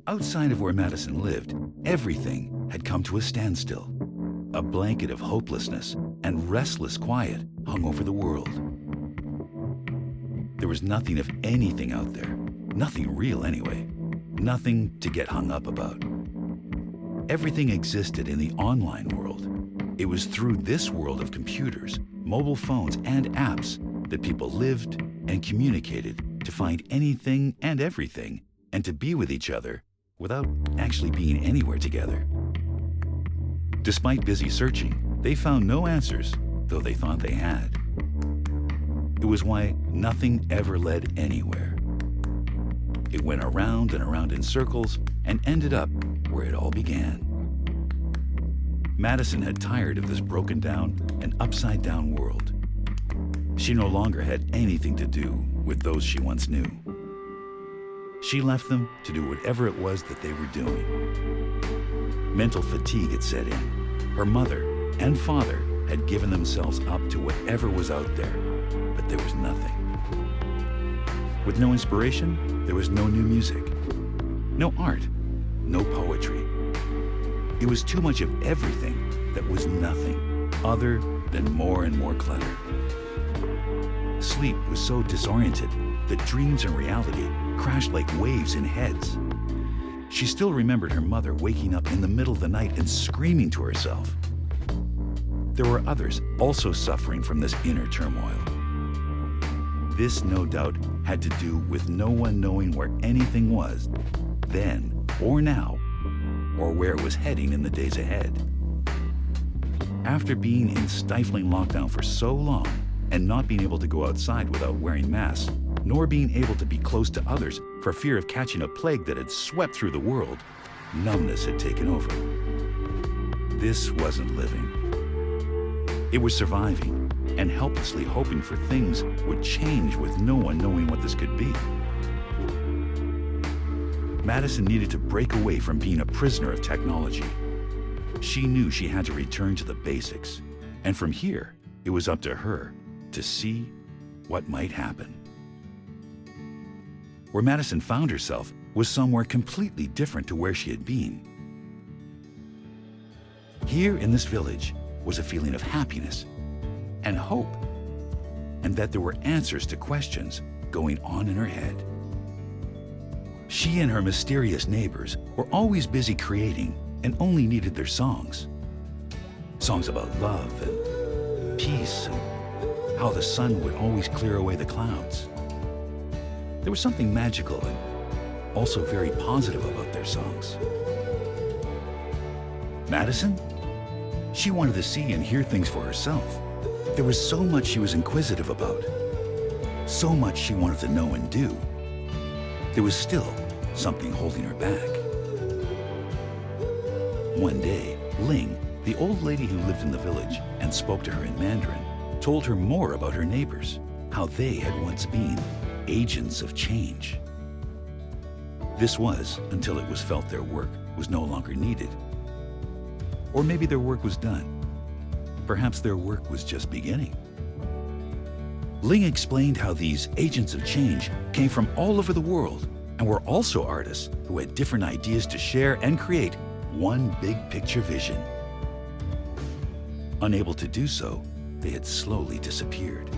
Outside of where Madison lived, everything had come to a standstill. A blanket of hopelessness and restless quiet hung over the world. There was nothing of anything out there, nothing real anyway, nothing to get hung up about. Everything existed in the online world. It was through this world of computers, mobile phones, and apps that people lived and communicated to find anything and everything and to be with each other without actually being anywhere together. Despite busy searching, they found no answers, though they thought they had. It was why nothing ever led anywhere. It went around and around in circles and ended up where it all began. Madison had tired of this broken down and upside down world. She no longer had anything to do with those she once knew. She left them to do whatever it was that they were doing. Mental fatigue had set in. Her mother and father had given themselves up to whatever was out there, but there was nothing. With no inspiration, there was no new music, no art, no poetry. It was too much of everything that was nothing other than more and more clutter. Sleep was so disoriented that dreams and reality crashed like waves in heads. She still remembered her mother waking up in the middle of the night and screaming to herself. There were others also suffering from this inner turmoil. This, no doubt, had to do with no one knowing where anything was, then or now, or where it was heading in the days ahead. After being in stifling lockdown for so long and not being able to go outside without wearing masks, nor being able to be close to others for fear of catching a plague that had swept through the world, numbness had taken over. This wasn't living. It was surviving and helplessly hoping for things would change with no one knowing what this could be. Madison needed to break away from being a prisoner of technology. She knew she had to return to the basics, and from here, it was up to her to see what might happen. Where Madison found herself was somewhere completely different to where she had been. Here in this village was a feeling of happiness and hope, and that there were answers to questions going on in her head. She and her mysterious neighbors were always busy creating and only needed their songs. Songs about love and peace and how the sun would always clear away the clouds. There was something magical and also very positive about their songs. Madison? She wanted to see and hear things for herself. There was so much she was inquisitive about, so much she wanted to know and do. There was still something holding her back. One day, Ling, the old lady who lived in the village and spoke to her in Mandarin, told her more about her neighbors, how they had once been agents of change. This was until it was felt their work was no longer needed. Or maybe their work was done. Perhaps their work was just beginning. Ling explained how these agents of change came from all over the world and were also artists who had different ideas to share and create one big picture vision. Unable to do so, they had slowly disappeared.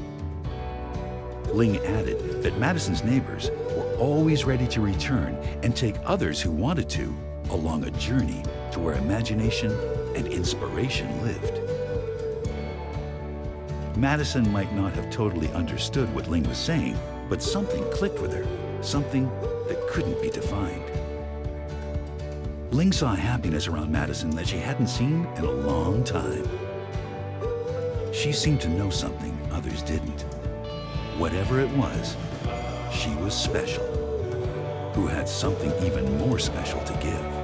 Ling added that Madison's neighbors were always ready to return and take others who wanted to along a journey to where imagination and inspiration lived. Madison might not have totally understood what Ling was saying, but something clicked with her, something that couldn't be defined. Ling saw happiness around Madison that she hadn't seen in a long time. She seemed to know something others didn't. Whatever it was, she was special, who had something even more special to give.